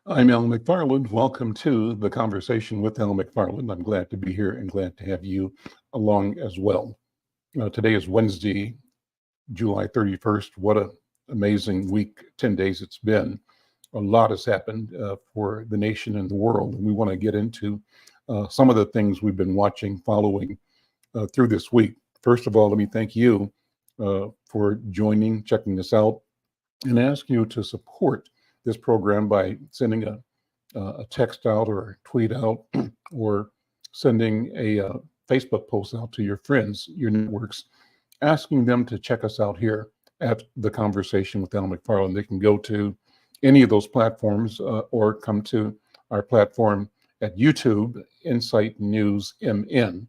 I'm Al McFarlane. Welcome to the Conversation with Al McFarlane. I'm glad to be here and glad to have you along as well. Today is Wednesday, July 31st. What an amazing week, 10 days it's been. A lot has happened for the nation and the world, and we want to get into some of the things we've been watching, following through this week. First of all, let me thank you for joining, checking this out, and ask you to support this program by sending a text out or a tweet out or sending a Facebook post out to your friends, your networks, asking them to check us out here at the Conversation with Al McFarlane. They can go to any of those platforms or come to our platform at YouTube, Insight News MN.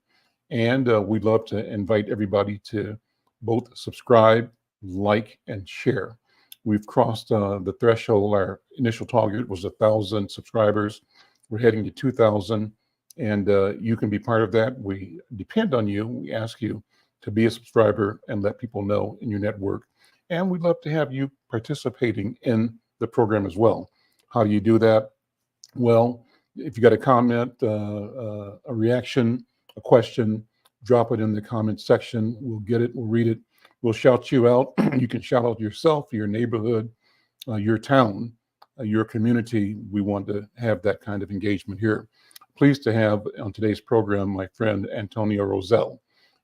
And we'd love to invite everybody to both subscribe, like, and share. We've crossed the threshold. Our initial target was 1,000 subscribers. We're heading to 2,000, and you can be part of that. We depend on you. We ask you to be a subscriber and let people know in your network. And we'd love to have you participating in the program as well. How do you do that? Well, if you got a comment, a reaction, a question, drop it in the comment section. We'll get it. We'll read it. We'll shout you out. You can shout out yourself, your neighborhood, your town, your community. We want to have that kind of engagement here. Pleased to have on today's program my friend Antonio Rossell.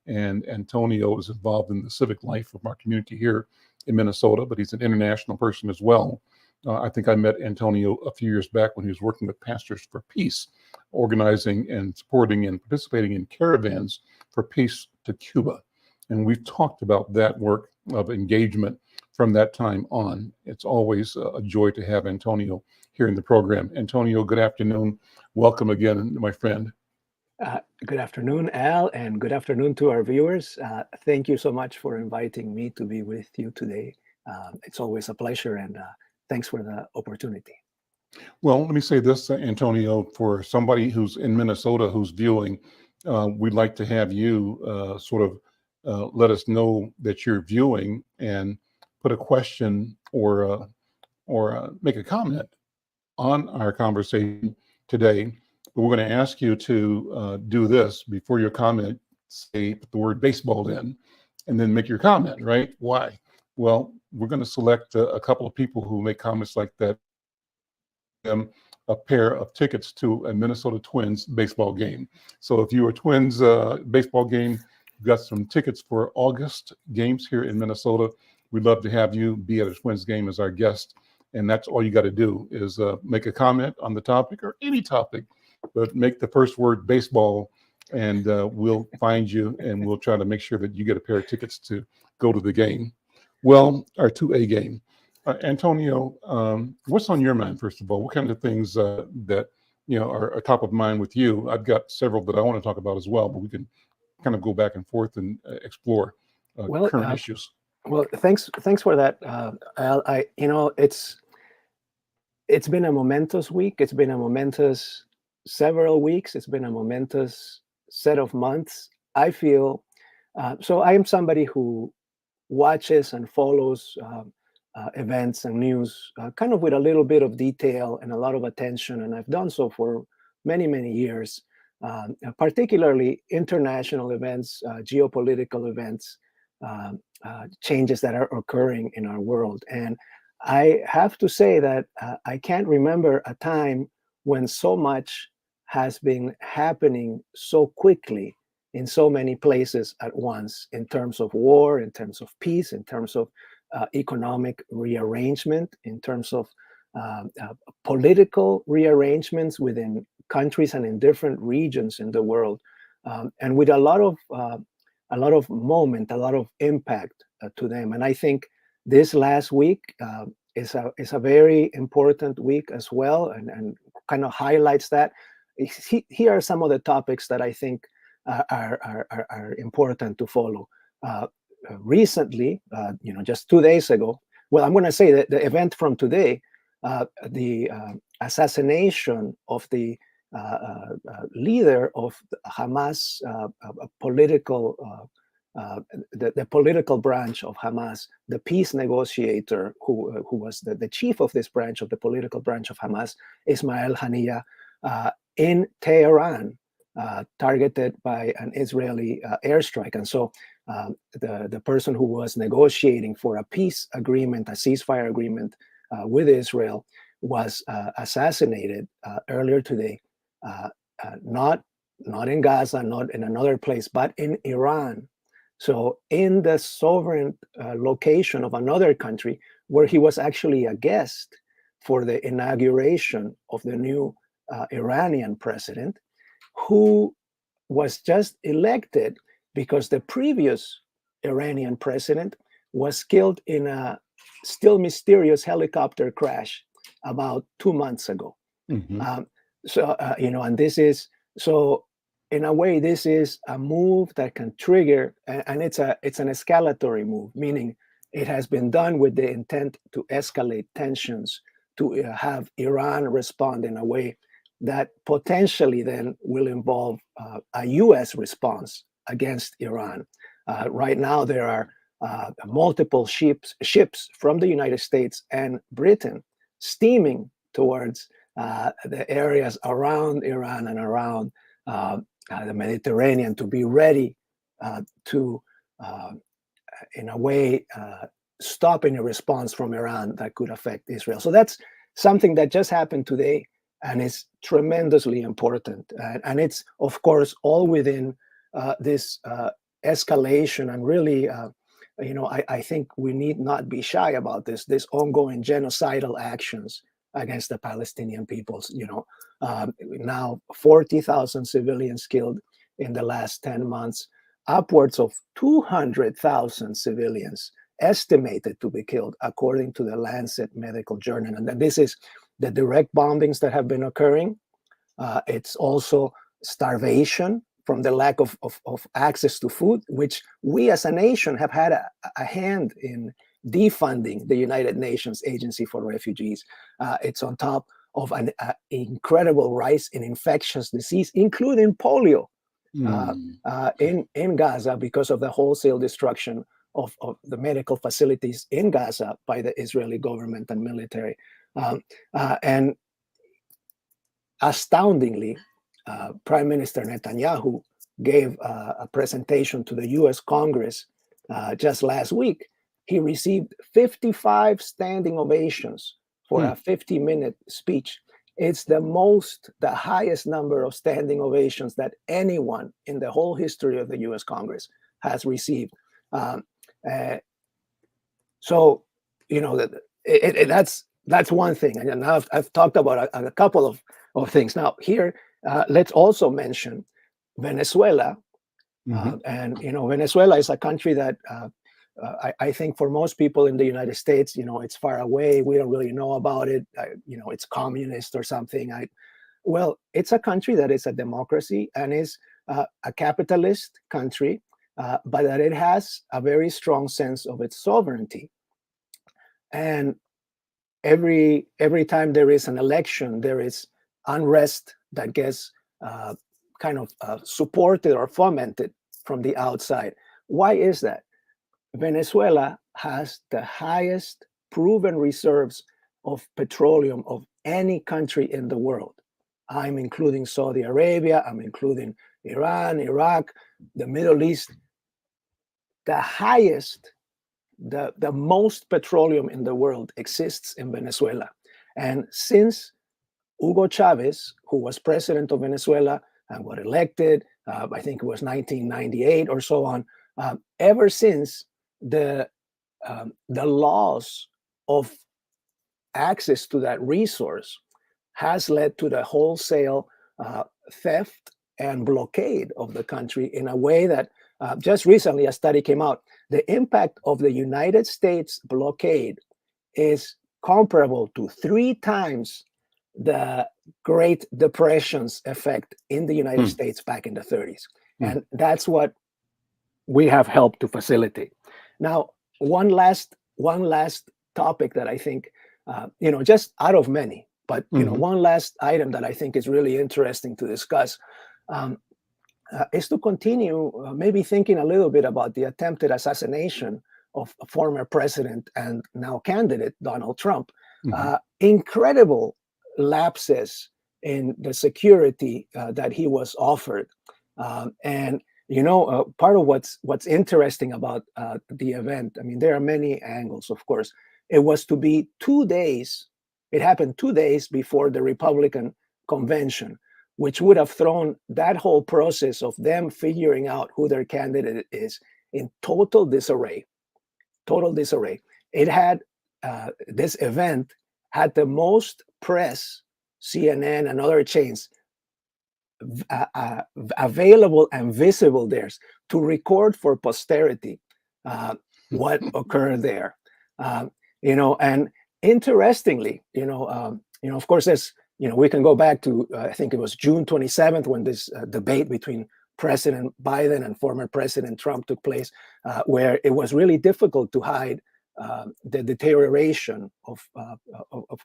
And Antonio is involved in the civic life of our community here in Minnesota, but he's an international person as well. I think I met Antonio a few years back when he was working with Pastors for Peace, organizing and supporting and participating in caravans for peace to Cuba. And we've talked about that work of engagement from that time on. It's always a joy to have Antonio here in the program. Antonio, good afternoon. Welcome again, my friend. Good afternoon, Al, and good afternoon to our viewers. Thank you so much for inviting me to be with you today. It's always a pleasure, and thanks for the opportunity. Well, let me say this, Antonio, for somebody who's in Minnesota who's viewing, we'd like to have you let us know that you're viewing and put a question or make a comment on our conversation today. But we're going to ask you to do this before your comment. Say the word baseball in, and then make your comment. Right? Why? Well, we're going to select a couple of people who make comments like that. A pair of tickets to a Minnesota Twins baseball game. So if you're a Twins baseball game, we've got some tickets for August games here in Minnesota. We'd love to have you be at a Twins game as our guest. And that's all you got to do is make a comment on the topic or any topic, but make the first word baseball, and we'll find you and we'll try to make sure that you get a pair of tickets to go to the game. Well, our 2A game. Antonio, what's on your mind, first of all? What kind of things that are top of mind with you? I've got several that I want to talk about as well, but we can kind of go back and forth and explore current issues. Well, thanks for that, Al. It's been a momentous week. It's been a momentous several weeks. It's been a momentous set of months. I feel so. I am somebody who watches and follows events and news kind of with a little bit of detail and a lot of attention, and I've done so for many years, particularly international events, geopolitical events, changes that are occurring in our world. And I have to say that I can't remember a time when so much has been happening so quickly in so many places at once, in terms of war, in terms of peace, in terms of economic rearrangement, in terms of political rearrangements within countries and in different regions in the world, and with a lot of moment, a lot of impact to them. And I think this last week is a very important week as well, and kind of highlights that. Here are some of the topics that I think are important to follow. Recently, just 2 days ago, well, I'm going to say that the event from today, the assassination of the leader of Hamas political the political branch of Hamas, the peace negotiator who was the chief of this branch, of the political branch of Hamas, Ismail Haniyeh, in Tehran, targeted by an Israeli airstrike. And so the person who was negotiating for a peace agreement, a ceasefire agreement with Israel, was assassinated earlier today, not in Gaza, not in another place, but in Iran. So in the sovereign location of another country, where he was actually a guest for the inauguration of the new Iranian president, who was just elected because the previous Iranian president was killed in a still mysterious helicopter crash about 2 months ago. Mhm. And this is, so in a way, this is a move that can trigger, and it's an escalatory move, meaning it has been done with the intent to escalate tensions, to have Iran respond in a way that potentially then will involve a U.S. response against Iran. Right now, there are multiple ships from the United States and Britain steaming towards the areas around Iran and around the Mediterranean, to be ready to, in a way, stop any response from Iran that could affect Israel. So that's something that just happened today, and is tremendously important. And it's, of course, all within this escalation. And really, I think we need not be shy about this ongoing genocidal actions against the Palestinian peoples. Now 40,000 civilians killed in the last 10 months, upwards of 200,000 civilians estimated to be killed, according to the Lancet Medical Journal. And this is the direct bombings that have been occurring. It's also starvation from the lack of access to food, which we as a nation have had a hand in defunding the United Nations Agency for Refugees. It's on top of an incredible rise in infectious disease, including polio, in Gaza, because of the wholesale destruction of the medical facilities in Gaza by the Israeli government and military. And astoundingly, Prime Minister Netanyahu gave a presentation to the US Congress just last week. He received 55 standing ovations for a 50-minute speech. It's the highest number of standing ovations that anyone in the whole history of the US Congress has received. So, that's one thing. And now I've talked about a couple of things. Now here, let's also mention Venezuela. And Venezuela is a country that I think for most people in the United States, it's far away. We don't really know about it. It's communist or something. Well, it's a country that is a democracy and is a capitalist country, but that it has a very strong sense of its sovereignty. And every time there is an election, there is unrest that gets kind of supported or fomented from the outside. Why is that? Venezuela has the highest proven reserves of petroleum of any country in the world. I'm including Saudi Arabia, I'm including Iran, Iraq, the Middle East. The highest, the most petroleum in the world exists in Venezuela. And since Hugo Chavez, who was president of Venezuela and got elected, I think it was 1998 or so on, ever since, the loss of access to that resource has led to the wholesale theft and blockade of the country in a way that just recently a study came out. The impact of the United States blockade is comparable to 3 times the Great Depression's effect in the United States back in the 30s. And that's what we have helped to facilitate. Now, one last topic that I think, just out of many, but one last item that I think is really interesting to discuss. is to continue maybe thinking a little bit about the attempted assassination of former president and now candidate Donald Trump. Mhm. Incredible lapses in the security that he was offered. And part of what's interesting about the event, I mean, there are many angles, of course. It was to be 2 days. It happened 2 days before the Republican convention, which would have thrown that whole process of them figuring out who their candidate is in total disarray. Total disarray. It had this event had the most press, CNN and other chains available and visible there to record for posterity what occurred there. And interestingly, of course, there's, we can go back to, I think it was June 27th when this debate between President Biden and former President Trump took place, where it was really difficult to hide the deterioration of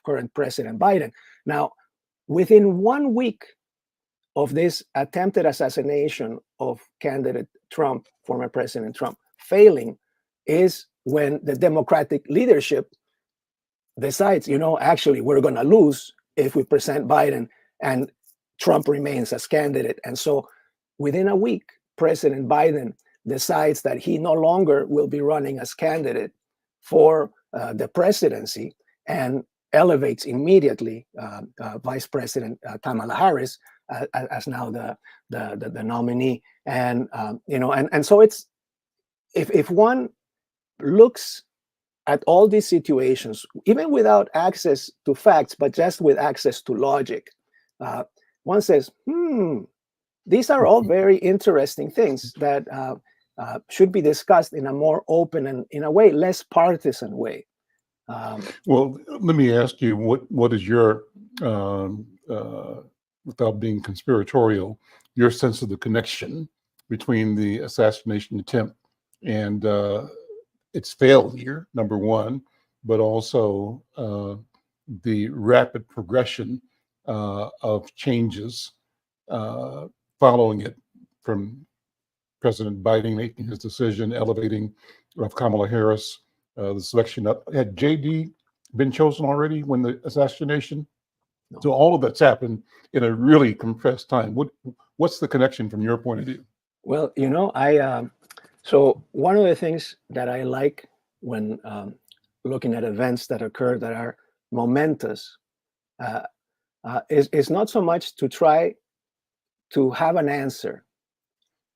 current President Biden. Now, within 1 week of this attempted assassination of candidate Trump, former President Trump, failing, is when the Democratic leadership decides, actually, we're going to lose if we present Biden and Trump remains as candidate. And so within a week, President Biden decides that he no longer will be running as candidate for the presidency and elevates immediately Vice President Kamala Harris as now the nominee. And so it's, if one looks at all these situations, even without access to facts, but just with access to logic, one says, these are all very interesting things that should be discussed in a more open and, in a way, less partisan way. Well, let me ask you, what is your, without being conspiratorial, your sense of the connection between the assassination attempt and its failure, number one, but also the rapid progression of changes following it, from President Biden making his decision, elevating of Kamala Harris, the selection of, had JD been chosen already when the assassination? No. So all of that's happened in a really compressed time. What's the connection from your point of view? Well, so one of the things that I like when looking at events that occur that are momentous is not so much to try to have an answer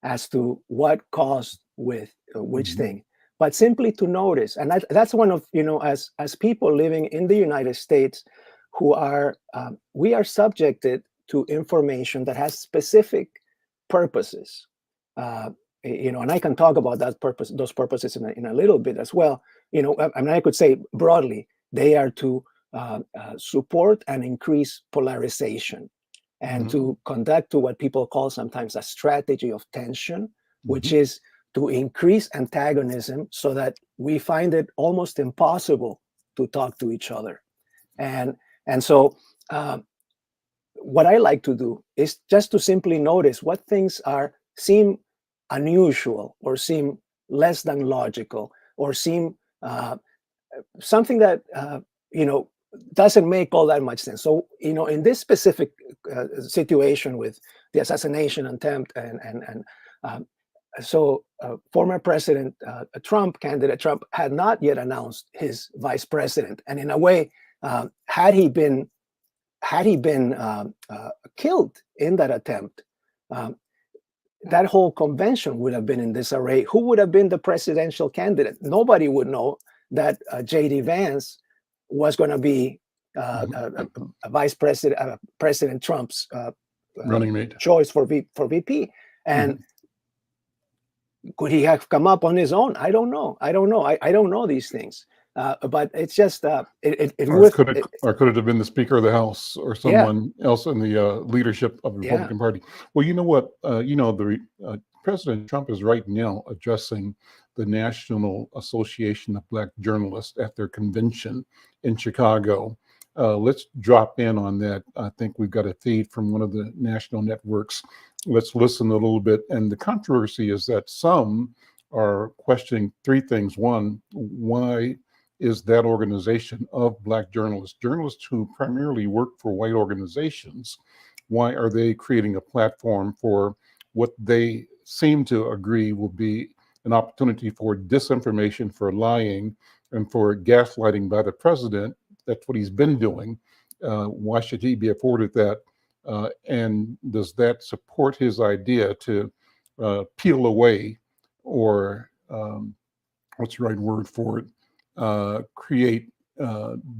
as to what caused with which thing, but simply to notice. And that's one of, as people living in the United States who are, we are subjected to information that has specific purposes. And I can talk about those purposes in a little bit as well. I mean, I could say broadly, they are to support and increase polarization, and to conduct to what people call sometimes a strategy of tension, which is to increase antagonism so that we find it almost impossible to talk to each other. And so what I like to do is just to simply notice what things seem unusual, or seem less than logical, or seem something that doesn't make all that much sense. So in this specific situation with the assassination attempt, and so former President Trump, candidate Trump, had not yet announced his vice president, and in a way, had he been killed in that attempt, that whole convention would have been in disarray. Who would have been the presidential candidate? Nobody would know that J.D. Vance was going to be a vice president, President Trump's running mate choice for VP. And could he have come up on his own? I don't know. I don't know these things. But it's just or could it have been the Speaker of the House or someone else in the leadership of the Republican Party? Well, you know what? President Trump is right now addressing the National Association of Black Journalists at their convention in Chicago. Let's drop in on that. I think we've got a feed from one of the national networks let's listen a little bit. And the controversy is that some are questioning three things. One, why is that organization of Black journalists who primarily work for white organizations, why are they creating a platform for what they seem to agree will be an opportunity for disinformation, for lying, and for gaslighting by the president? That's what he's been doing. Why should he be afforded that? And does that support his idea to peel away, or what's the right word for it, create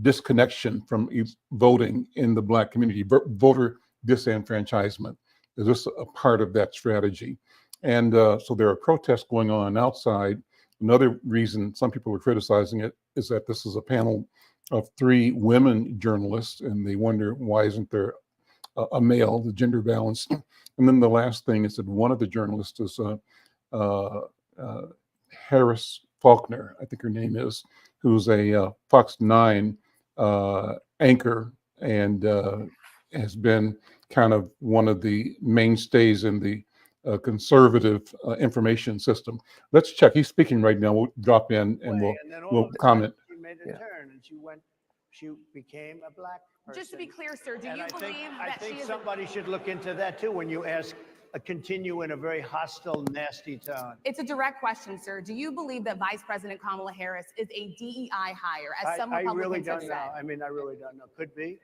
disconnection from voting in the Black community, voter disenfranchisement? Is this a part of that strategy? And so there are protests going on outside. Another reason some people are criticizing it is that this is a panel of 3 women journalists, and they wonder why isn't there a male, the gender balance. And then the last thing is that one of the journalists is uh, Harris Faulkner, I think her name is, who's a Fox 9 anchor, and has been kind of one of the mainstays in the conservative information system. Let's check. He's speaking right now. We'll drop in and we'll comment. She made a turn and she became a Black person. Just to be clear, sir, do you believe I that think she is somebody should look into that too when you ask continue in a very hostile, nasty tone. It's a direct question, sir. Do you believe that Vice President Kamala Harris is a DEI hire, as some Republicans I really don't have know. said? I mean, I really don't know. Could be.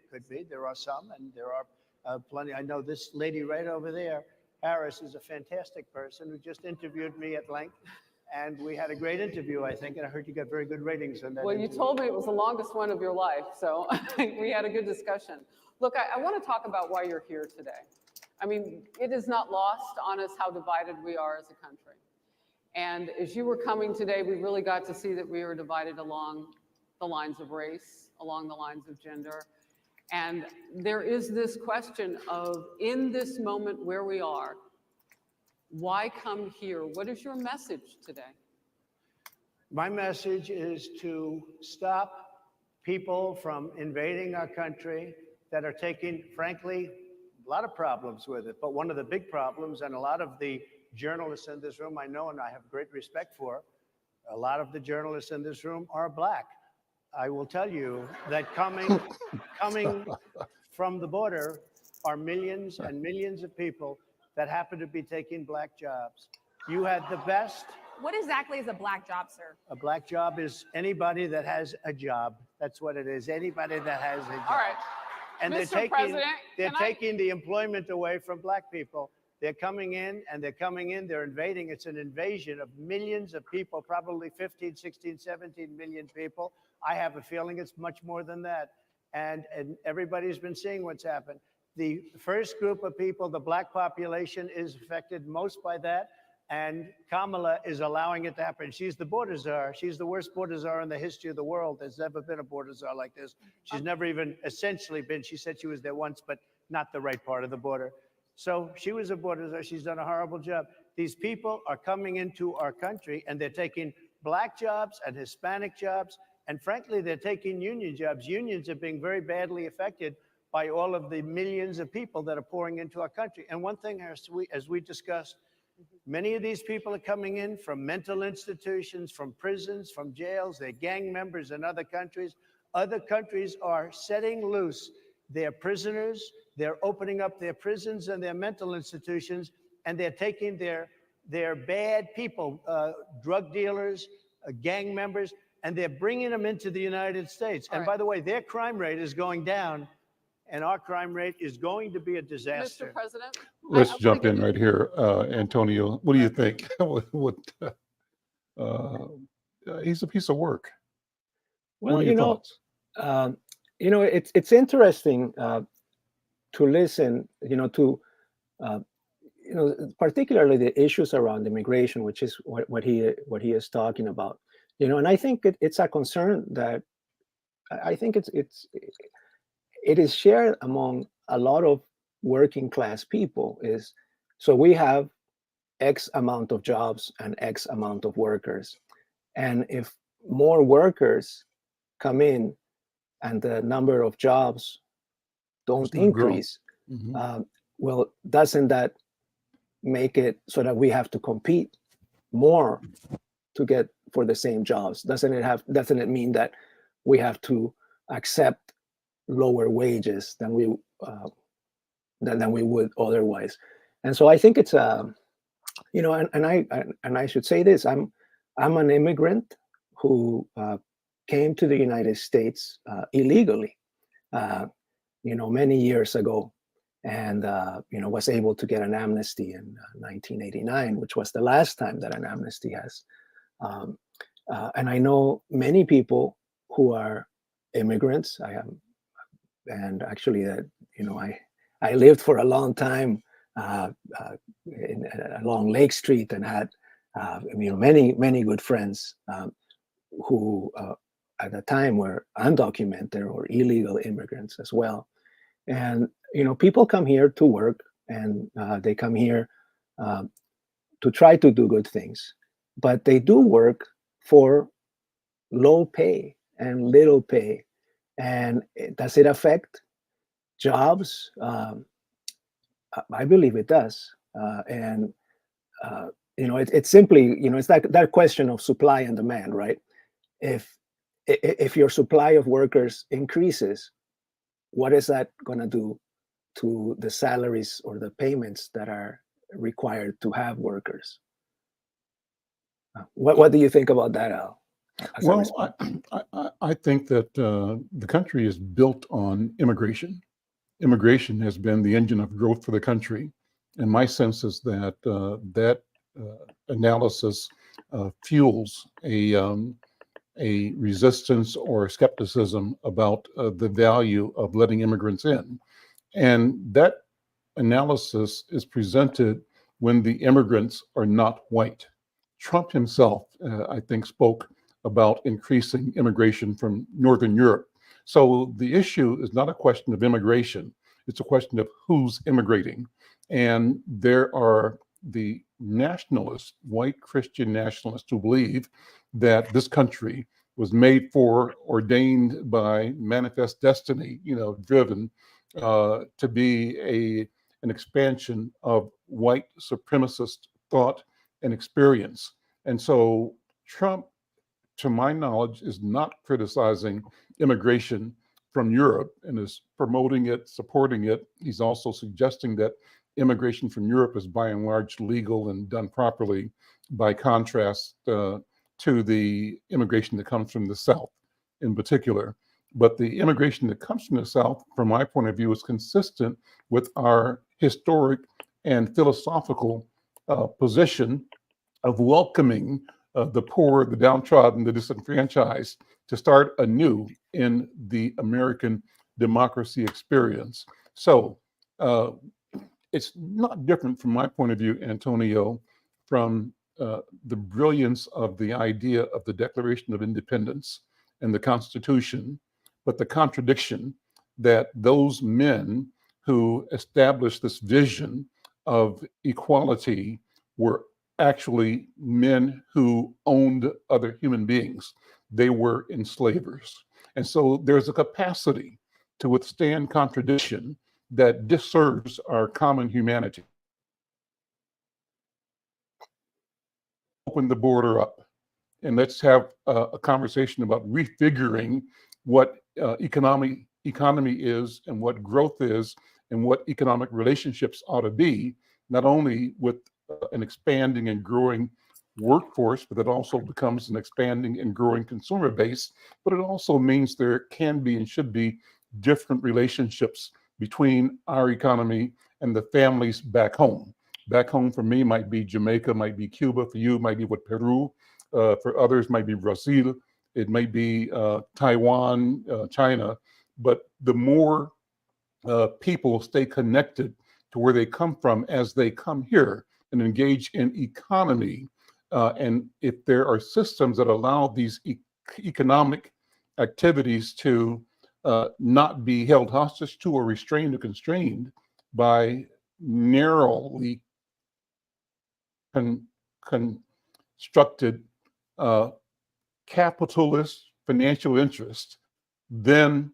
There are some, and there are plenty. I know this lady right over there, Harris, is a fantastic person who just interviewed me at length. And we had a great interview, I think, and I heard you got very good ratings on that. Well, interview. you told me it was the longest one of your life, so we had a good discussion. Look, I want to talk about why you're here today. I mean, it is not lost on us how divided we are as a country. And as you were coming today, we really got to see that we are divided along the lines of race, along the lines of gender. And there is this question of, in this moment where we are, why come here? What is your message today? My message is to stop people from invading our country that are taking, frankly, a lot of problems with it. But one of the big problems, and a lot of the journalists in this room I know and I have great respect for, a lot of the journalists in this room are Black. I will tell you that coming from the border are millions and millions of people that happen to be taking Black jobs. You had the best. What exactly is a Black job, sir? A Black job is anybody that has a job. That's what it is. Anybody that has a job. All right. And Mr. they're taking the employment away from Black people. They're coming in, they're invading. It's an invasion of millions of people, probably 15, 16, 17 million people. I have a feeling it's much more than that. And everybody's been seeing what's happened. The first group of people, the Black population, is affected most by that. And Kamala is allowing it to happen. She's the border czar. She's the worst border czar in the history of the world. There's never been a border czar like this. She's never even essentially been. She said she was there once, but not the right part of the border. So she was a border czar. She's done a horrible job. These people are coming into our country and they're taking Black jobs and Hispanic jobs. And frankly, they're taking union jobs. Unions are being very badly affected by all of the millions of people that are pouring into our country. And one thing, as we discussed, many of these people are coming in from mental institutions, from prisons, from jails. They're gang members in other countries. Other countries are setting loose their prisoners. They're opening up their prisons and their mental institutions, and they're taking their bad people, drug dealers, gang members, and they're bringing them into the United States. And by the way, their crime rate is going down, and our crime rate is going to be a disaster. Mr. President? Let's jump in right here. Antonio, what do you think? He's a piece of work. Well, it's interesting to listen, particularly the issues around immigration, which is what he is talking about. And I think it's a concern that I think it is shared among a lot of working class people. So we have X amount of jobs and X amount of workers. And if more workers come in and the number of jobs don't increase, well, doesn't that make it so that we have to compete more to get for the same jobs? Doesn't it mean that we have to accept lower wages than we would otherwise? And so I think it's and I should say this: I'm an immigrant who came to the United States illegally, many years ago, and was able to get an amnesty in 1989, which was the last time that an amnesty has. And I know many people who are immigrants. And actually, I lived for a long time along Lake Street and had many good friends who at the time were undocumented or illegal immigrants as well. And people come here to work, and they come here to try to do good things, but they do work for low pay and little pay. And does it affect jobs? I believe it does. It's simply, it's that question of supply and demand, right? If your supply of workers increases, what is that going to do to the salaries or the payments that are required to have workers? What do you think about that, Al? Well, I think that the country is built on immigration. Immigration has been the engine of growth for the country. And my sense is that that analysis fuels a resistance or skepticism about the value of letting immigrants in. And that analysis is presented when the immigrants are not white. Trump himself, I think, spoke about increasing immigration from Northern Europe. So the issue is not a question of immigration. It's a question of who's immigrating. And there are the nationalists, white Christian nationalists, who believe that this country was made for, ordained by manifest destiny, driven to be an expansion of white supremacist thought and experience. And so Trump, to my knowledge, is not criticizing immigration from Europe and is promoting it, supporting it. He's also suggesting that immigration from Europe is by and large legal and done properly, by contrast to the immigration that comes from the South in particular. But the immigration that comes from the South, from my point of view, is consistent with our historic and philosophical position of welcoming the poor, the downtrodden, the disenfranchised to start anew in the American democracy experience. So it's not different from my point of view, Antonio, from the brilliance of the idea of the Declaration of Independence and the Constitution, but the contradiction that those men who established this vision of equality were actually men who owned other human beings. They were enslavers. And so there's a capacity to withstand contradiction that disserves our common humanity. Open the border up and let's have a conversation about refiguring what economy is and what growth is and what economic relationships ought to be, not only with an expanding and growing workforce, but it also becomes an expanding and growing consumer base. But it also means there can be and should be different relationships between our economy and the families back home. Back home for me might be Jamaica, might be Cuba. For you, might be what Peru. For others, might be Brazil. It might be Taiwan, China. But the more people stay connected to where they come from as they come here and engage in economy, and if there are systems that allow these economic activities to not be held hostage to or restrained or constrained by narrowly constructed capitalist financial interest, then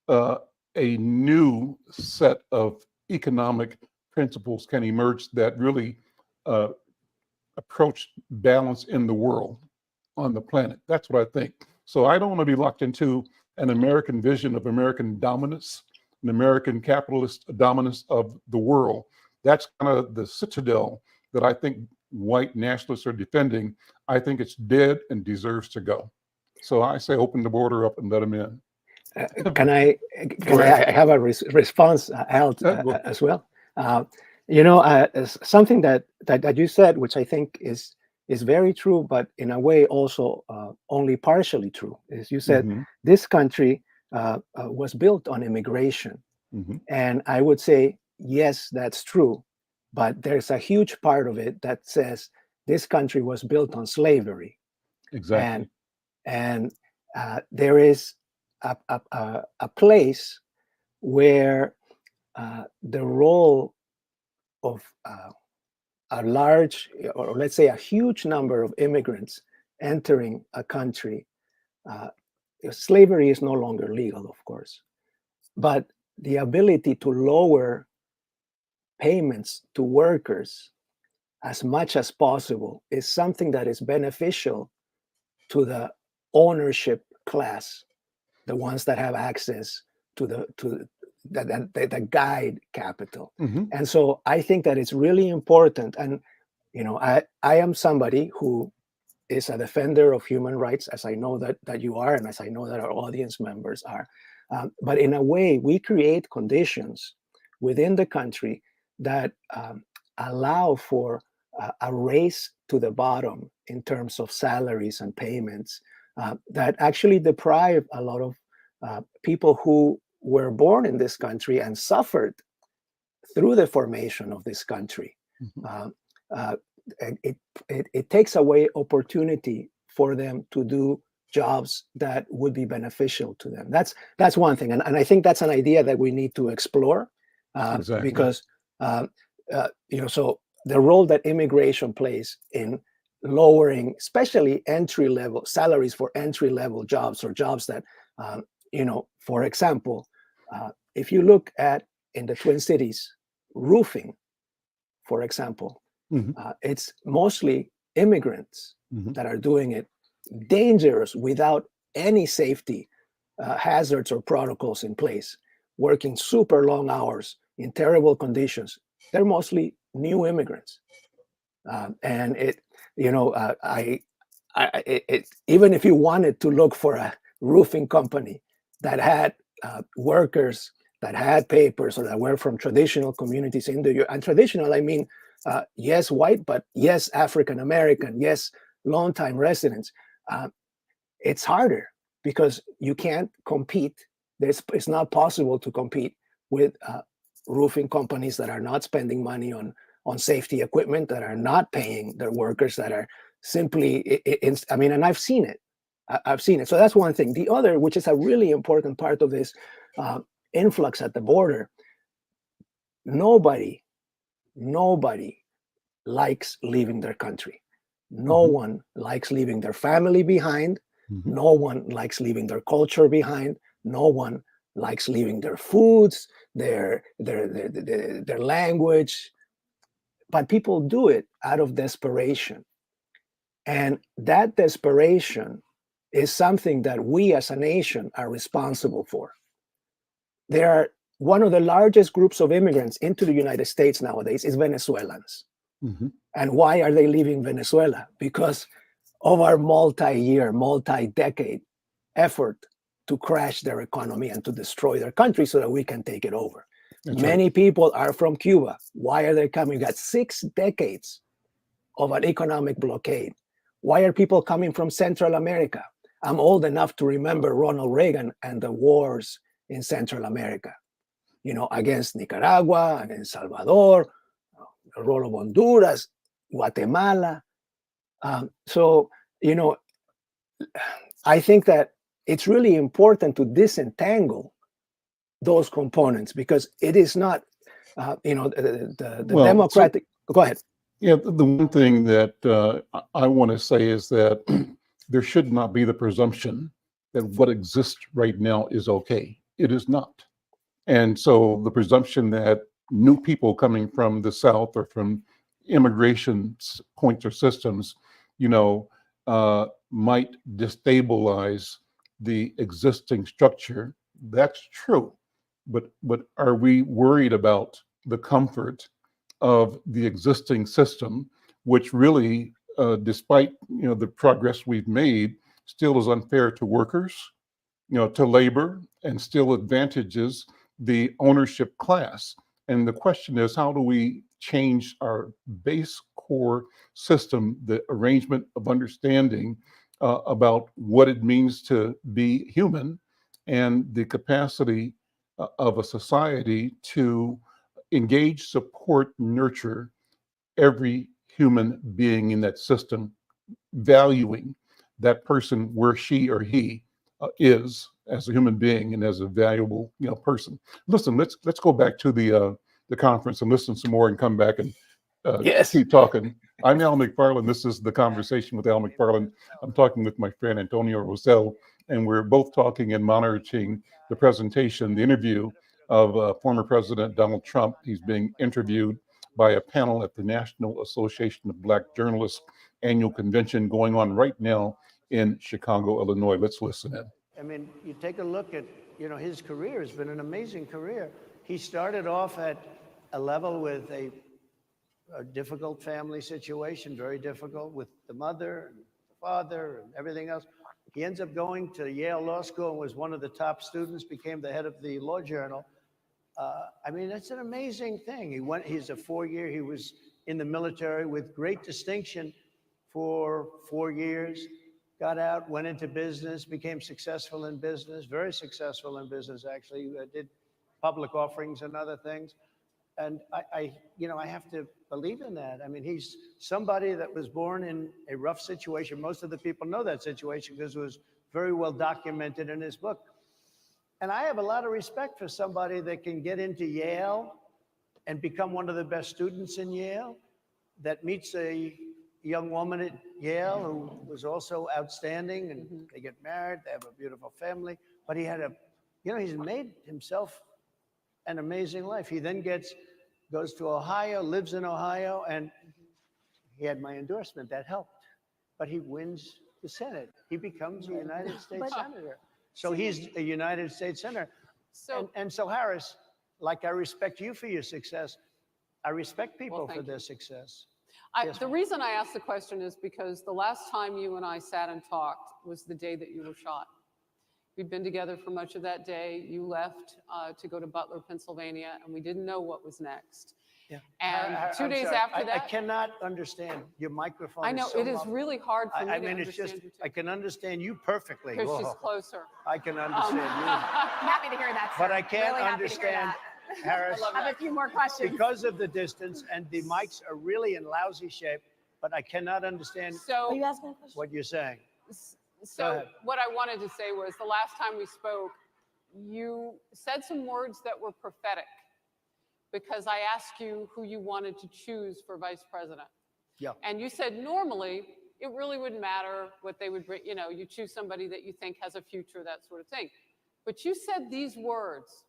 a new set of economic principles can emerge that really uh, approach balance in the world, on the planet. That's what I think. So I don't want to be locked into an American vision of American dominance, an American capitalist dominance of the world. That's kind of the citadel that I think white nationalists are defending. I think it's dead and deserves to go. So I say open the border up and let them in. Can I have a response, Al, as well? Something that you said, which I think is very true, but in a way also only partially true, is you said this country was built on immigration. And I would say, yes, that's true. But there's a huge part of it that says this country was built on slavery. Exactly. And there is a place where the role of a large, or let's say a huge number of immigrants entering a country, slavery is no longer legal, of course, but the ability to lower payments to workers as much as possible is something that is beneficial to the ownership class, the ones that have access to the guide capital. And so I think that it's really important. And I am somebody who is a defender of human rights, as I know that you are, and as I know that our audience members are. But in a way, we create conditions within the country that allow for a race to the bottom in terms of salaries and payments that actually deprive a lot of people who were born in this country and suffered through the formation of this country. It takes away opportunity for them to do jobs that would be beneficial to them. That's one thing, and I think that's an idea that we need to explore because so the role that immigration plays in lowering, especially entry-level salaries for entry-level jobs, or jobs that for example, if you look at in the Twin Cities, roofing, for example, it's mostly immigrants that are doing it, dangerous, without any safety hazards or protocols in place, working super long hours in terrible conditions. They're mostly new immigrants, and even if you wanted to look for a roofing company that had workers that had papers or that were from traditional communities in the U.S. And traditional, I mean, yes, white, but yes, African American, yes, longtime residents. It's harder because you can't compete. It's not possible to compete with roofing companies that are not spending money on safety equipment, that are not paying their workers, that are simply, and I've seen it. I've seen it. So that's one thing. The other, which is a really important part of this influx at the border, nobody likes leaving their country. No one likes leaving their family behind. No one likes leaving their culture behind. No one likes leaving their foods, their language. But people do it out of desperation. And that desperation is something that we as a nation are responsible for. There are one of the largest groups of immigrants into the United States nowadays is Venezuelans. And why are they leaving Venezuela? Because of our multi-year, multi-decade effort to crash their economy and to destroy their country so that we can take it over. Many people are from Cuba. Why are they coming? We got 6 decades of an economic blockade. Why are people coming from Central America? I'm old enough to remember Ronald Reagan and the wars in Central America, against Nicaragua, against Salvador, the role of Honduras, Guatemala. So I think that it's really important to disentangle those components, because it is not, the democratic. Go ahead. Yeah, the one thing that I want to say is that there should not be the presumption that what exists right now is okay. It is not. And so the presumption that new people coming from the South or from immigration points or systems, might destabilize the existing structure. That's true, but are we worried about the comfort of the existing system, which really, despite the progress we've made, still is unfair to workers, to labor, and still advantages the ownership class? And the question is, how do we change our base core system, the arrangement of understanding about what it means to be human, and the capacity of a society to engage, support, nurture every human being in that system, valuing that person where she or he is as a human being and as a valuable person. Listen, let's go back to the conference and listen some more and come back and Yes. keep talking. I'm Al McFarlane. This is the Conversation with Al McFarlane. I'm talking with my friend Antonio Rossell, and we're both talking and monitoring the presentation, the interview of former President Donald Trump. He's being interviewed by a panel at the National Association of Black Journalists annual convention going on right now in Chicago, Illinois. Let's listen in. I mean, you take a look at, his career has been an amazing career. He started off at a level with a difficult family situation, very difficult with the mother and the father and everything else. He ends up going to Yale Law School and was one of the top students, became the head of the law journal. I mean, that's an amazing thing. He's a 4-year, he was in the military with great distinction for 4 years, got out, went into business, became successful in business, very successful in business, actually, did public offerings and other things. And I have to believe in that. I mean, he's somebody that was born in a rough situation. Most of the people know that situation because it was very well documented in his book. And I have a lot of respect for somebody that can get into Yale and become one of the best students in Yale, that meets a young woman at Yale who was also outstanding, and they get married, they have a beautiful family. But he had he's made himself an amazing life. He then goes to Ohio, lives in Ohio, and he had my endorsement. That helped. But he wins the Senate. He becomes a United States Senator. So he's a United States Senator. And so, Harris, like I respect you for your success, I respect people for their success. The reason I asked the question is because the last time you and I sat and talked was the day that you were shot. We'd been together for much of that day. You left to go to Butler, Pennsylvania, and we didn't know what was next. Yeah. And I'm 2 days sorry. after that, I cannot understand your microphone. I know is so it is muffled. really hard for me I to mean, it's understand just you too. I can understand you perfectly. Because she's Whoa. closer. I can understand you, Happy to hear that, sir. but I can't Really happy to hear understand that. Harris I have a few more questions. because of the distance, and the mics are really in lousy shape. But I cannot understand So, Are you asking a question? what you're saying. Go so ahead. what I wanted to say was the last time we spoke, you said some words that were prophetic because I asked you who you wanted to choose for vice president. Yeah. And you said normally it really wouldn't matter what they would bring, you choose somebody that you think has a future, that sort of thing. But you said these words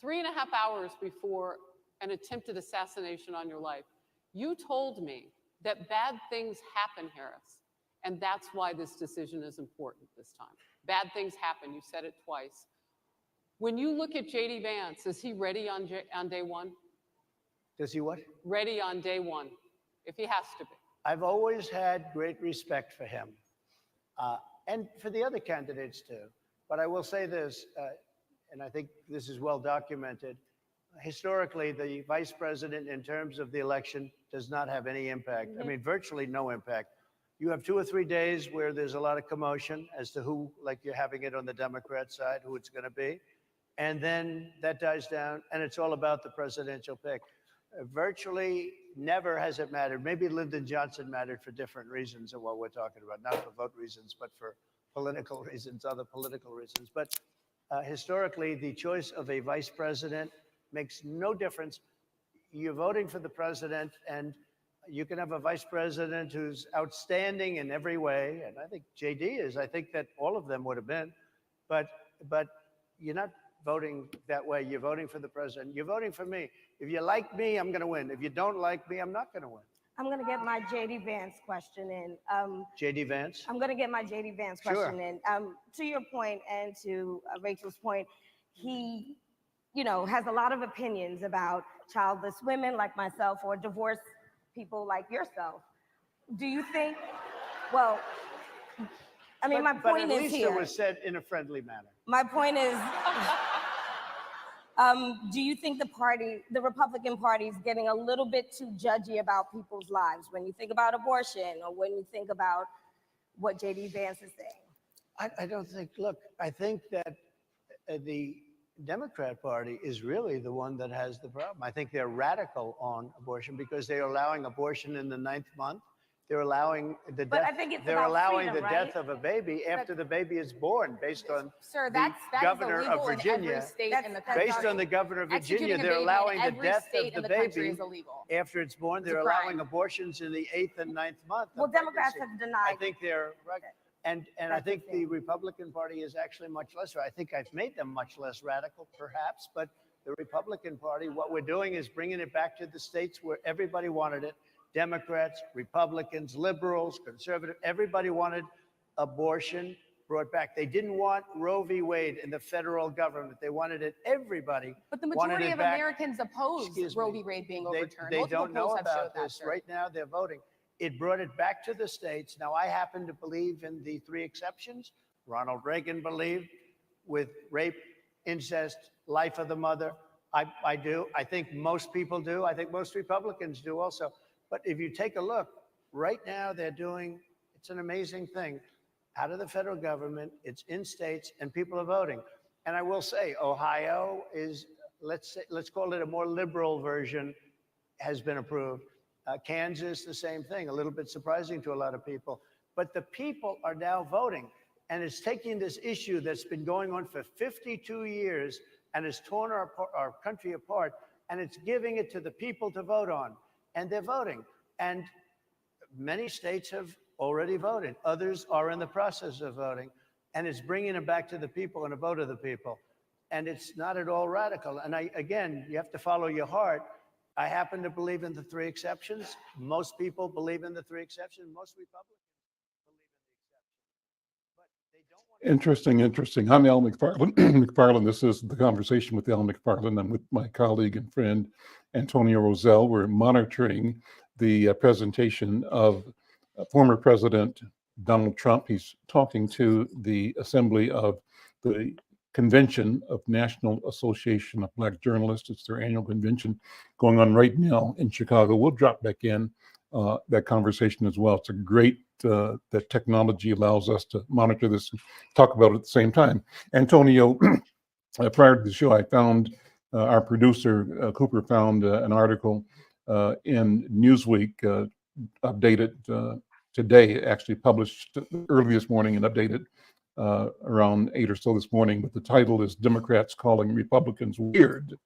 3.5 hours before an attempted assassination on your life. You told me that bad things happen, Harris, and that's why this decision is important this time. Bad things happen. You said it twice. When you look at J.D. Vance, is he ready on day one? Does he what? Ready on day one, if he has to be. I've always had great respect for him, and for the other candidates too. But I will say this, and I think this is well documented. Historically, the vice president, in terms of the election, does not have any impact. I mean, virtually no impact. You have 2 or 3 days where there's a lot of commotion as to who, like you're having it on the Democrat side, who it's going to be. And then that dies down, and it's all about the presidential pick. Virtually never has it mattered. Maybe Lyndon Johnson mattered for different reasons of what we're talking about, not for vote reasons, but for political reasons, other political reasons. But historically, the choice of a vice president makes no difference. You're voting for the president, and you can have a vice president who's outstanding in every way, and I think JD is. I think that all of them would have been, but you're not voting that way. You're voting for the president. You're voting for me. If you like me, I'm going to win. If you don't like me, I'm not going to win. I'm going to get my JD Vance question in. J.D. Vance? I'm going to get my JD Vance Sure. question in. To your point and to Rachel's point, he, has a lot of opinions about childless women like myself or divorced people like yourself. Do you think, well, I mean, my But point at is least here. it was said in a friendly manner. My point is, do you think the Republican Party is getting a little bit too judgy about people's lives when you think about abortion or when you think about what J.D. Vance is saying? I don't think, look, I think that the Democrat Party is really the one that has the problem. I think they're radical on abortion because they're allowing abortion in the 9th month. They're allowing the But death. I think it's They're about allowing freedom, the right? death of a baby after the baby is born, based on Sir, the that governor is of illegal in Virginia. every state in the That's country. Based on the governor of Virginia, Executing a they're baby in allowing the every death state of in the the country baby is illegal. after it's born. It's a They're crime. allowing abortions in the 8th and 9th month. Well, of Democrats pregnancy. have denied. I think they're right. And I That's the think the thing. Republican Party is actually much less. I think I've made them much less radical, perhaps. But the Republican Party, what we're doing is bringing it back to the states where everybody wanted it. Democrats, Republicans, liberals, conservative, everybody wanted abortion brought back. They didn't want Roe v. Wade in the federal government. They wanted it. Everybody But the wanted majority it of back. Americans oppose Excuse Roe me. v. Wade being They overturned. don't Multiple know polls have about showed that, this. sir. Right now, they're voting. It brought it back to the states. Now, I happen to believe in the 3 exceptions. Ronald Reagan believed with rape, incest, life of the mother. I do. I think most people do. I think most Republicans do also. But if you take a look, right now they're doing, it's an amazing thing. Out of the federal government, it's in states, and people are voting. And I will say, Ohio is, let's call it a more liberal version, has been approved. Kansas, the same thing, a little bit surprising to a lot of people. But the people are now voting. And it's taking this issue that's been going on for 52 years and has torn our country apart, and it's giving it to the people to vote on. And they're voting. And many states have already voted. Others are in the process of voting. And it's bringing it back to the people and a vote of the people. And it's not at all radical. And again, you have to follow your heart. I happen to believe in the 3 exceptions. Most people believe in the 3 exceptions. Most Republicans believe in the exception. But they don't want to. Interesting. I'm Al McFarlane. This is the Conversation with Al McFarlane. I'm with my colleague and friend, Antonio Rossell. We're monitoring the presentation of former President Donald Trump. He's talking to the assembly of the Convention of National Association of Black Journalists. It's their annual convention going on right now in Chicago. We'll drop back in that conversation as well. It's a great that technology allows us to monitor this and talk about it at the same time. Antonio, prior to the show, I found our producer, Cooper, found an article in Newsweek, updated today, actually published early this morning and updated around 8 or so this morning. But the title is "Democrats Calling Republicans Weird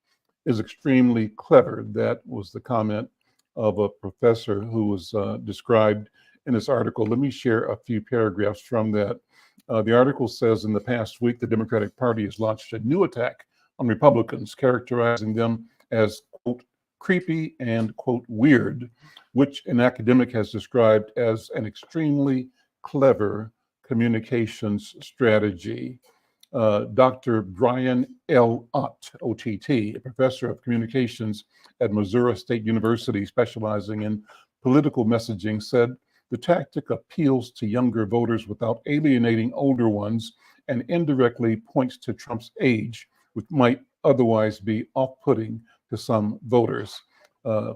is Extremely Clever." That was the comment of a professor who was described in this article. Let me share a few paragraphs from that. The article says, in the past week, the Democratic Party has launched a new attack on Republicans, characterizing them as, quote, creepy and, quote, weird, which an academic has described as an extremely clever communications strategy. Dr. Brian L. Ott, OTT, a professor of communications at Missouri State University, specializing in political messaging, said the tactic appeals to younger voters without alienating older ones and indirectly points to Trump's age, which might otherwise be off-putting to some voters.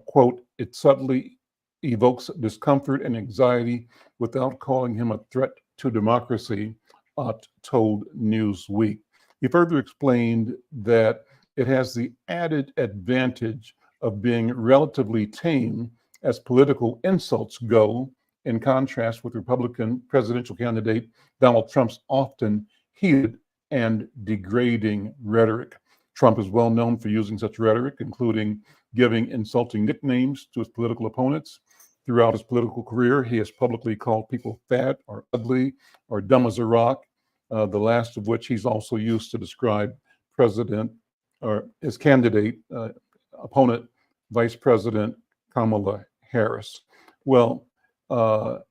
Quote, it subtly evokes discomfort and anxiety without calling him a threat to democracy, Ott told Newsweek. He further explained that it has the added advantage of being relatively tame as political insults go, in contrast with Republican presidential candidate Donald Trump's often heated and degrading rhetoric. Trump is well known for using such rhetoric, including giving insulting nicknames to his political opponents. Throughout his political career, he has publicly called people fat or ugly or dumb as a rock, the last of which he's also used to describe President or his candidate, opponent, Vice President Kamala Harris. Well, Ott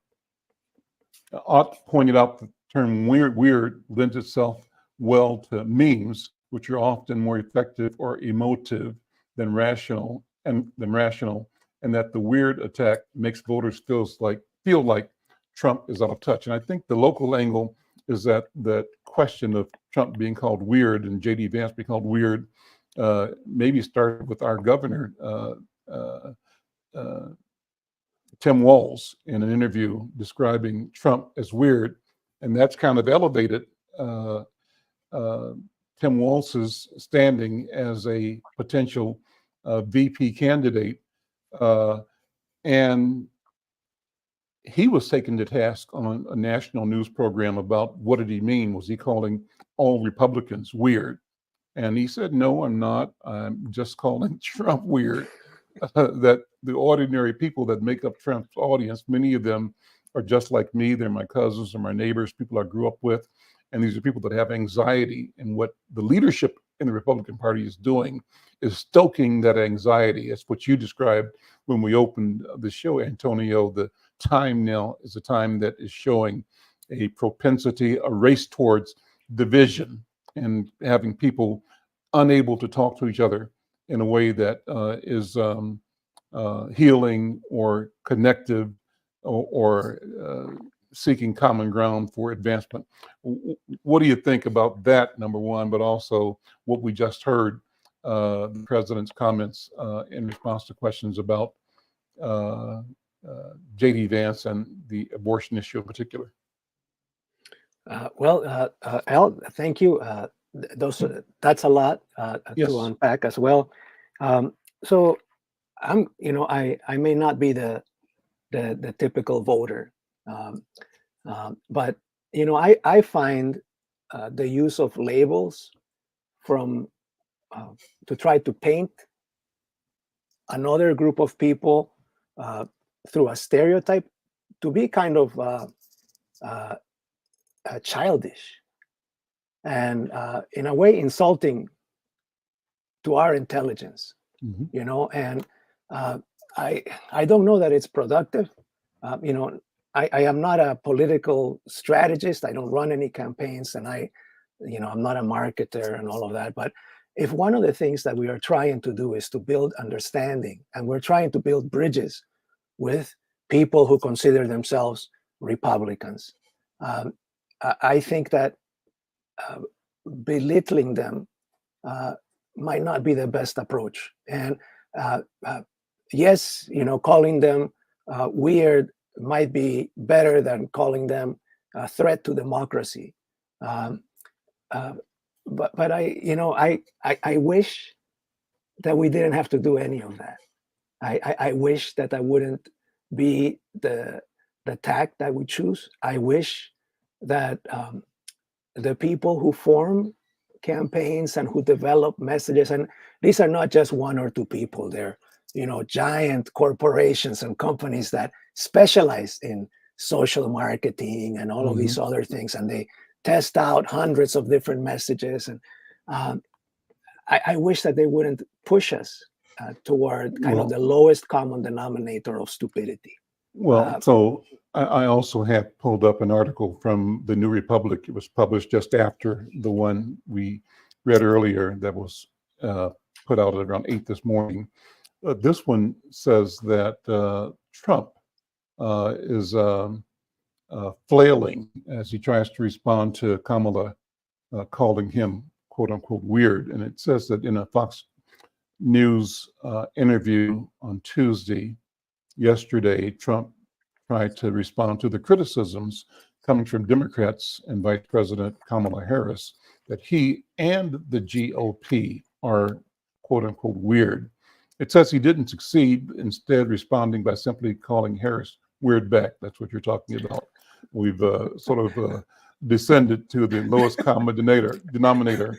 pointed out the term weird lends itself well to memes, which are often more effective or emotive than rational, and that the weird attack makes voters feel like Trump is out of touch. And I think the local angle is that question of Trump being called weird and J.D. Vance being called weird maybe started with our governor, Tim Walz, in an interview describing Trump as weird, and that's kind of elevated Tim Walz's standing as a potential VP candidate, and he was taken to task on a national news program about what did he mean? Was he calling all Republicans weird? And he said, no, I'm not. I'm just calling Trump weird. That the ordinary people that make up Trump's audience, many of them are just like me. They're my cousins or my neighbors, people I grew up with. And these are people that have anxiety. And what the leadership in the Republican Party is doing is stoking that anxiety. It's what you described when we opened the show, Antonio. The time now is a time that is showing a propensity, a race towards division and having people unable to talk to each other in a way that is healing or connective or seeking common ground for advancement. What do you think about that, number one, but also what we just heard, the president's comments in response to questions about J.D. Vance and the abortion issue in particular? Al, thank you. That's a lot Yes. to unpack as well. So I may not be the typical voter, but I find the use of labels to try to paint another group of people through a stereotype to be kind of childish and in a way insulting to our intelligence. Mm-hmm. And I don't know that it's productive. I am not a political strategist. I don't run any campaigns, and I'm not a marketer and all of that. But if one of the things that we are trying to do is to build understanding, and we're trying to build bridges with people who consider themselves Republicans, I think that belittling them might not be the best approach. And yes, calling them weird might be better than calling them a threat to democracy. But I wish that we didn't have to do any of that. I wish that wouldn't be the tack that we choose. I wish that the people who form campaigns and who develop messages, and these are not just one or two people, they're giant corporations and companies that specialize in social marketing and all of these other things, and they test out hundreds of different messages. And I wish that they wouldn't push us toward kind of the lowest common denominator of stupidity. Well, so I also have pulled up an article from the New Republic. It was published just after the one we read earlier that was put out at around 8 this morning. This one says that Trump is flailing as he tries to respond to Kamala calling him, quote unquote, weird. And it says that in a Fox News interview on Tuesday, yesterday, Trump tried to respond to the criticisms coming from Democrats and Vice President Kamala Harris that he and the GOP are, quote unquote, weird. It says he didn't succeed, instead responding by simply calling Harris weird back. That's what you're talking about. We've sort of descended to the lowest common denominator.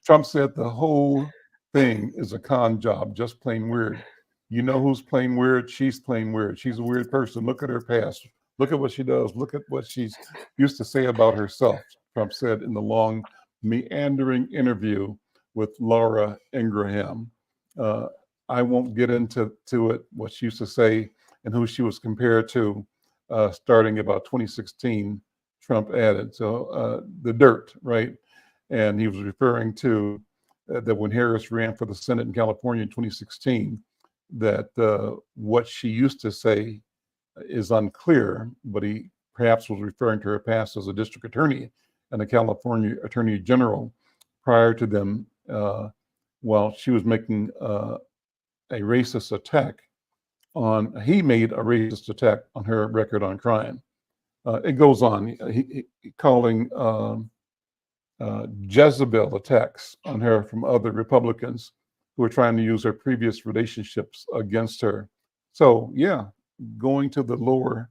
Trump said the whole thing is a con job, just plain weird. You know who's plain weird? She's plain weird. She's a weird person. Look at her past. Look at what she does. Look at what she's used to say about herself, Trump said in the long, meandering interview with Laura Ingraham. I won't get into it, what she used to say and who she was compared to, starting about 2016, Trump added. So the dirt, right? And he was referring to that when Harris ran for the Senate in California in 2016, that what she used to say is unclear, but he perhaps was referring to her past as a district attorney and a California attorney general prior to them, while she was making a racist attack he made a racist attack on her record on crime. It goes on, he calling Jezebel attacks on her from other Republicans who were trying to use her previous relationships against her. So yeah, going to the lowest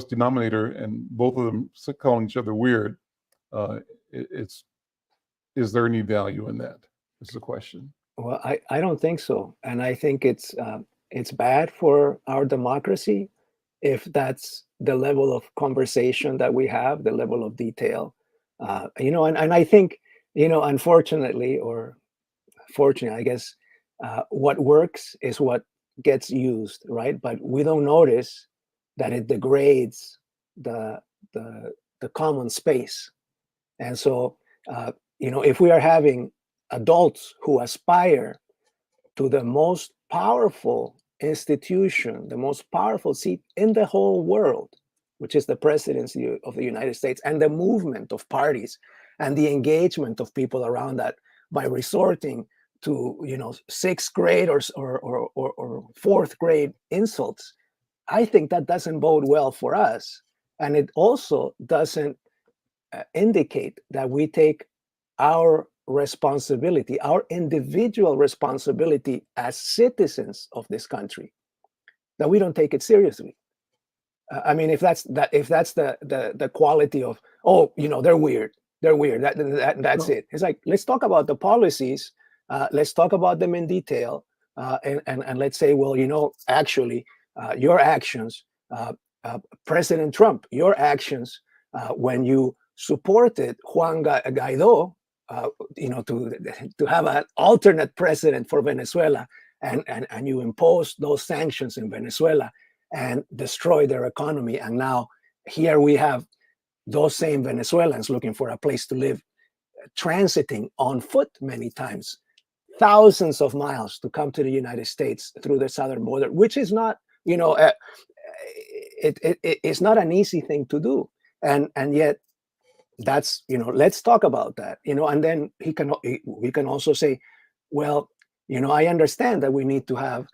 denominator, and both of them calling each other weird. Is there any value in that? Is the question. Well, I don't think so, and I think it's bad for our democracy if that's the level of conversation that we have, the level of detail, and I think, unfortunately or fortunately, I guess, what works is what gets used, right? But we don't notice that it degrades the common space. And so, if we are having adults who aspire to the most powerful institution, the most powerful seat in the whole world, which is the presidency of the United States, and the movement of parties and the engagement of people around that by resorting to sixth grade or fourth grade insults, I think that doesn't bode well for us, and it also doesn't indicate that we take our responsibility, our individual responsibility as citizens of this country, that we don't take it seriously. I mean, if that's the quality of, they're weird, that's it. It's like, let's talk about the policies, let's talk about them in detail, and let's say, well, actually, your actions, President Trump, your actions when you supported Juan Guaido, to have an alternate president for Venezuela, and you imposed those sanctions in Venezuela and destroyed their economy. And now here we have those same Venezuelans looking for a place to live, transiting on foot many times, thousands of miles to come to the United States through the southern border, which is not, it's not an easy thing to do. And yet, that's, let's talk about that, and then we can also say, well, I understand that we need to have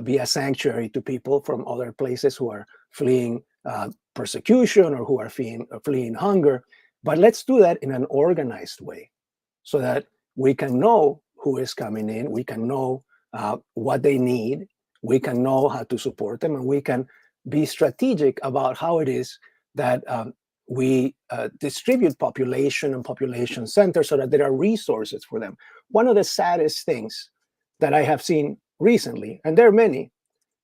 be a sanctuary to people from other places who are fleeing persecution or who are fleeing hunger, but let's do that in an organized way so that we can know who is coming in, we can know what they need, we can know how to support them, and we can be strategic about how it is that we distribute population and population centers so that there are resources for them. One of the saddest things that I have seen recently, and there are many,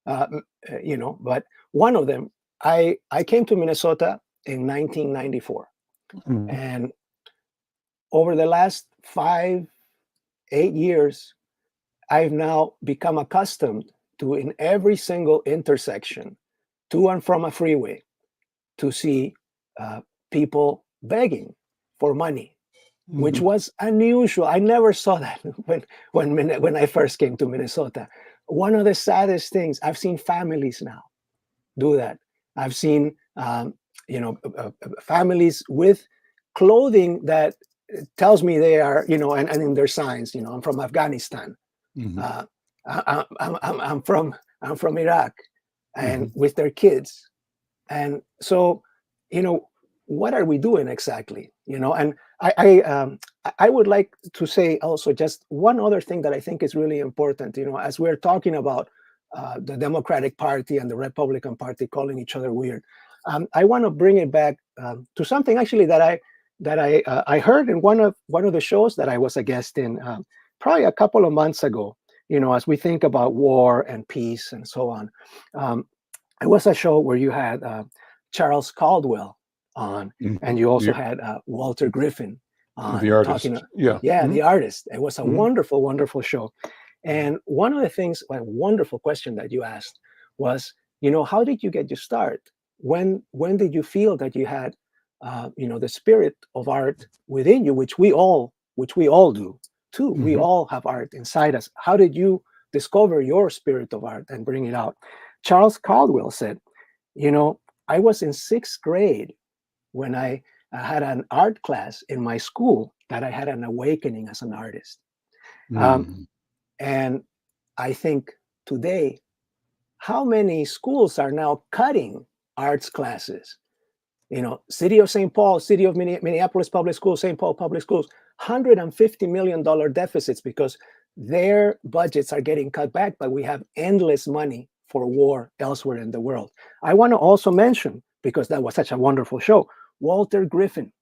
but one of them, I came to Minnesota in 1994. Mm-hmm. And over the last 5-8 years, I've now become accustomed to, in every single intersection to and from a freeway, to see people begging for money, mm-hmm. which was unusual. I never saw that when I first came to Minnesota. One of the saddest things, I've seen families now do that. I've seen families with clothing that tells me they are, and in their signs, I'm from Afghanistan. Mm-hmm. I'm from Iraq, and mm-hmm. with their kids. And so, what are we doing exactly? And I would like to say also just one other thing that I think is really important, as we're talking about the Democratic Party and the Republican Party calling each other weird. I want to bring it back to something actually that I heard in one of the shows that I was a guest in probably a couple of months ago, as we think about war and peace and so on. It was a show where you had Charles Caldwell on, mm-hmm. and you also had Walter Griffin on. The artist. Mm-hmm. The artist. It was a mm-hmm. wonderful, wonderful show. And one of the things, a wonderful question that you asked was, how did you get your start? When did you feel that you had, the spirit of art within you, which we all do too. We all have art inside us. How did you discover your spirit of art and bring it out? Charles Caldwell said, I was in 6th grade when I had an art class in my school that I had an awakening as an artist. And I think today, how many schools are now cutting arts classes? City of St. Paul, City of Minneapolis Public Schools, St. Paul Public Schools, $150 million deficits because their budgets are getting cut back, but we have endless money for war elsewhere in the world. I want to also mention, because that was such a wonderful show, Walter Griffin,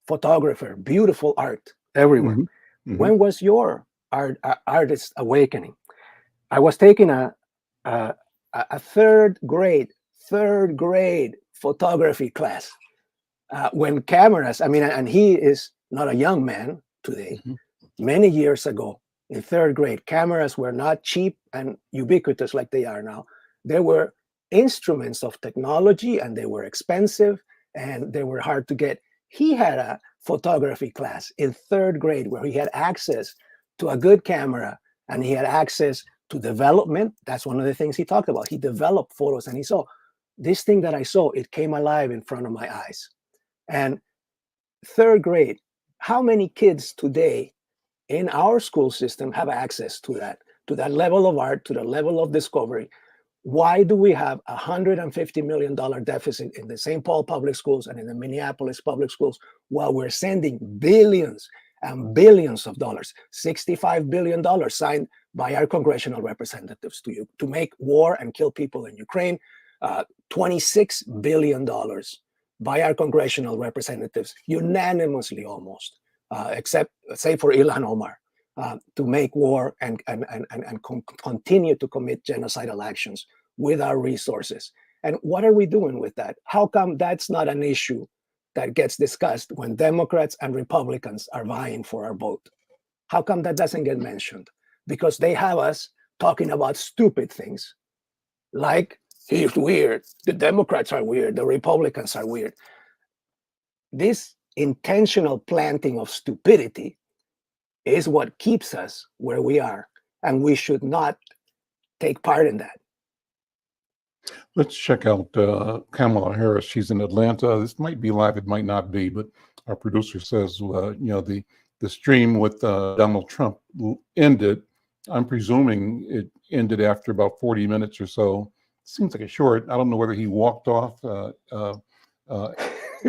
photographer, beautiful art everywhere. When was your artist awakening? I was taking a third grade photography class when cameras, and he is not a young man today. Many years ago, in 3rd grade, cameras were not cheap and ubiquitous like they are now. They were instruments of technology, and they were expensive, and they were hard to get. He had a photography class in 3rd grade where he had access to a good camera, and he had access to development. That's one of the things he talked about. He developed photos, and he saw this thing that I saw, it came alive in front of my eyes. And 3rd grade, how many kids today in our school system have access to that level of art, to the level of discovery? Why do we have $150 million deficit in the St. Paul public schools and in the Minneapolis public schools while we're sending billions and billions of dollars, $65 billion signed by our congressional representatives to make war and kill people in Ukraine, $26 billion by our congressional representatives, unanimously almost, except, say, for Ilhan Omar, to make war and continue to commit genocidal actions with our resources. And what are we doing with that? How come that's not an issue that gets discussed when Democrats and Republicans are vying for our vote? How come that doesn't get mentioned? Because they have us talking about stupid things like, he's weird, the Democrats are weird, the Republicans are weird. This intentional planting of stupidity is what keeps us where we are, and we should not take part in that. Let's check out Kamala Harris. She's in Atlanta. This might be live, it might not be, but our producer says, the stream with Donald Trump ended. I'm presuming it ended after about 40 minutes or so. Seems like a short. I don't know whether he walked off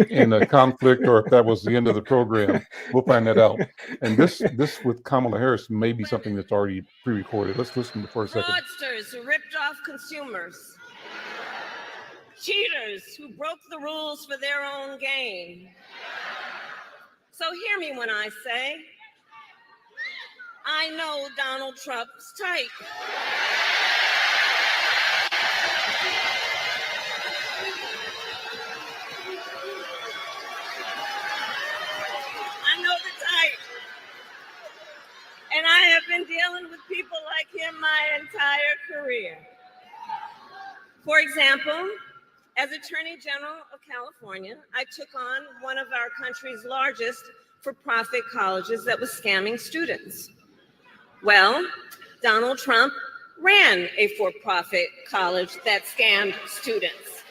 in a conflict or if that was the end of the program. We'll find that out. And this with Kamala Harris may be something that's already pre-recorded. Let's listen for a second. Fraudsters who ripped off consumers. Cheaters who broke the rules for their own gain. So hear me when I say, I know Donald Trump's type. I know the type. And I have been dealing with people like him my entire career. For example, as Attorney General of California, I took on one of our country's largest for-profit colleges that was scamming students. Well, Donald Trump ran a for-profit college that scammed students.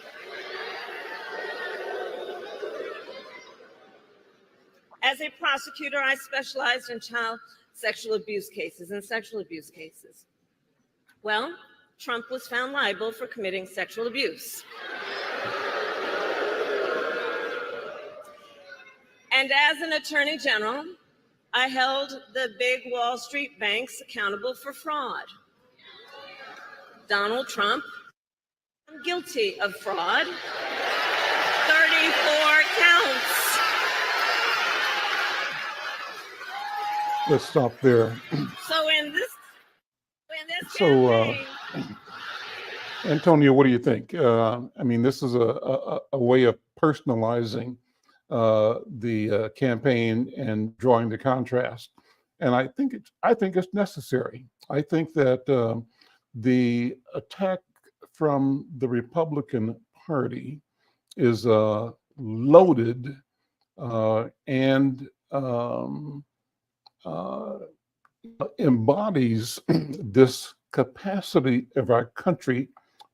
As a prosecutor, I specialized in child sexual abuse cases and sexual abuse cases. Well, Trump was found liable for committing sexual abuse. And as an attorney general, I held the big Wall Street banks accountable for fraud. Donald Trump, guilty of fraud, 34 counts. Let's stop there. So in this So, campaign, Antonio, what do you think? I mean, this is a way of personalizing the campaign and drawing the contrast. and I think it's necessary. I think that the attack from the Republican Party is loaded and uh, embodies this capacity of our country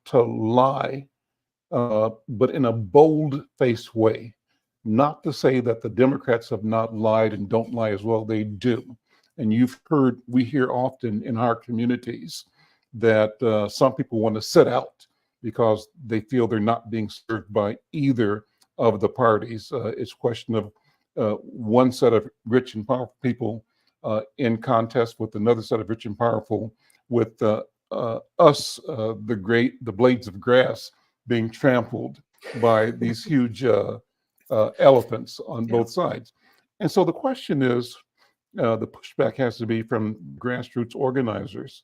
to lie, but in a bold-faced way. Not to say that the Democrats have not lied and don't lie as well, they do. And we hear often in our communities that some people want to sit out because they feel they're not being served by either of the parties. It's a question of one set of rich and powerful people in contest with another set of rich and powerful, with us, the blades of grass, being trampled by these huge elephants on both sides. And so the question is, the pushback has to be from grassroots organizers.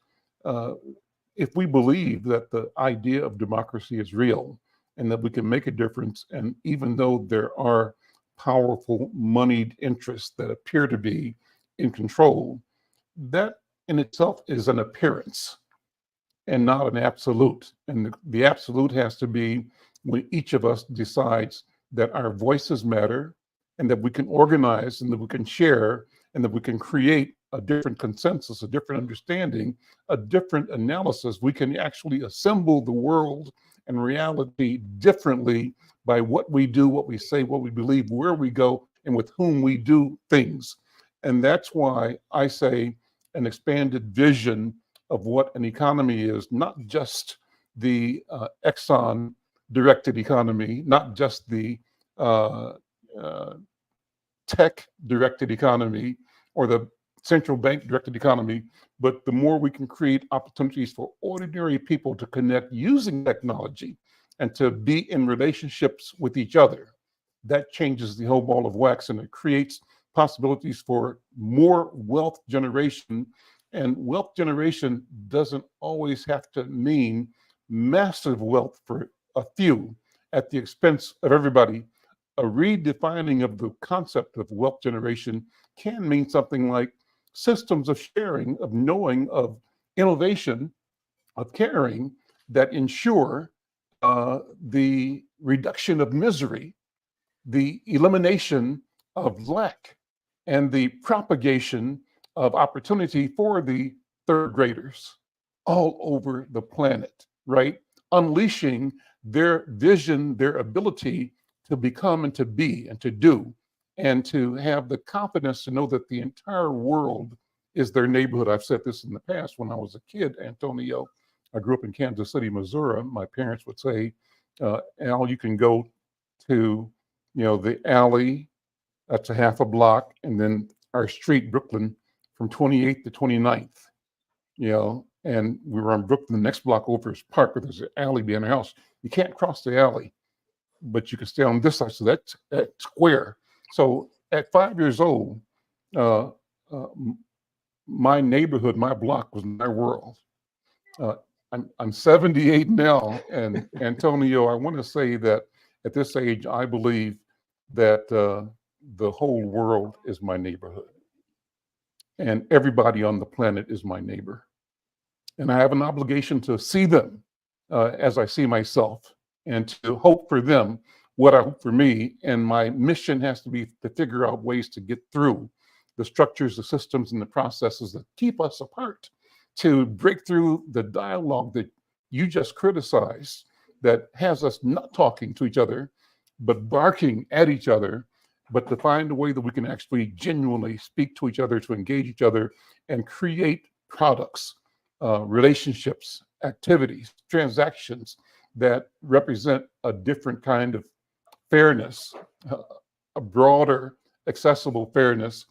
If we believe that the idea of democracy is real and that we can make a difference, and even though there are powerful moneyed interests that appear to be in control, that in itself is an appearance and not an absolute. And the absolute has to be when each of us decides that our voices matter and that we can organize and that we can share and that we can create a different consensus, a different understanding, a different analysis. We can actually assemble the world and reality differently by what we do, what we say, what we believe, where we go, and with whom we do things. And that's why I say an expanded vision of what an economy is, not just the Exxon directed economy, not just the tech directed economy or the central bank directed economy, but the more we can create opportunities for ordinary people to connect using technology and to be in relationships with each other, that changes the whole ball of wax, and it creates possibilities for more wealth generation. And wealth generation doesn't always have to mean massive wealth for a few at the expense of everybody. A redefining of the concept of wealth generation can mean something like systems of sharing, of knowing, of innovation, of caring that ensure the reduction of misery, the elimination of lack, and the propagation of opportunity for the third graders all over the planet, right? Unleashing their vision, their ability to become and to be and to do, and to have the confidence to know that the entire world is their neighborhood. I've said this in the past. When I was a kid, Antonio, I grew up in Kansas City, Missouri. My parents would say, Al, you can go to, the alley, that's a half a block, and then our street, Brooklyn, from 28th to 29th, and we were on Brooklyn. The next block over is Park, where there's an alley behind our house. You can't cross the alley, but you can stay on this side. So that's square. So at 5 years old, my neighborhood, my block was my world. I'm 78 now, and Antonio, I want to say that at this age, I believe that the whole world is my neighborhood, and everybody on the planet is my neighbor. And I have an obligation to see them as I see myself, and to hope for them what I hope for me. And my mission has to be to figure out ways to get through the structures, the systems, and the processes that keep us apart, to break through the dialogue that you just criticized, that has us not talking to each other, but barking at each other, but to find a way that we can actually genuinely speak to each other, to engage each other, and create products, relationships, activities, transactions that represent a different kind of fairness, a broader, accessible fairness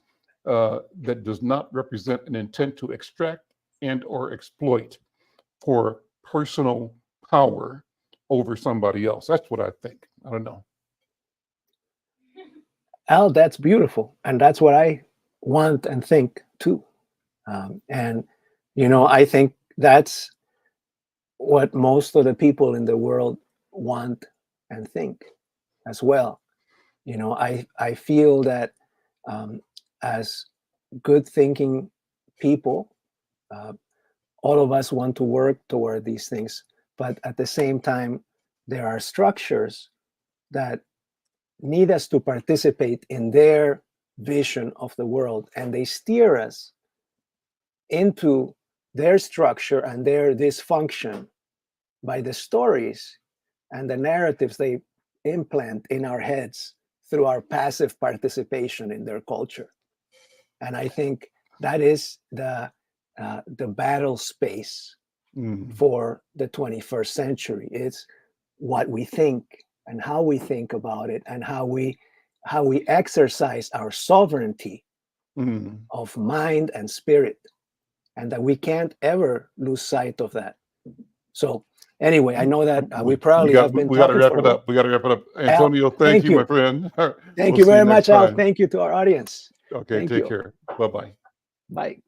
that does not represent an intent to extract and or exploit for personal power over somebody else. That's what I think. I don't know. Al, that's beautiful. And that's what I want and think too. And, I think that's what most of the people in the world want and think as well. I feel that as good thinking people. All of us want to work toward these things, but at the same time, there are structures that need us to participate in their vision of the world, and they steer us into their structure and their dysfunction by the stories and the narratives they implant in our heads through our passive participation in their culture. And I think that is the battle space for the 21st century. It's what we think and how we think about it, and how we exercise our sovereignty of mind and spirit, and that we can't ever lose sight of that. So anyway, I know that we probably have been we got to talking wrap for it up. We got to wrap it up. Antonio, Al, thank you, my friend. Thank We'll you see very next much, Al. time. Thank you to our audience. Okay, Thank take you. care. Bye-bye. Bye.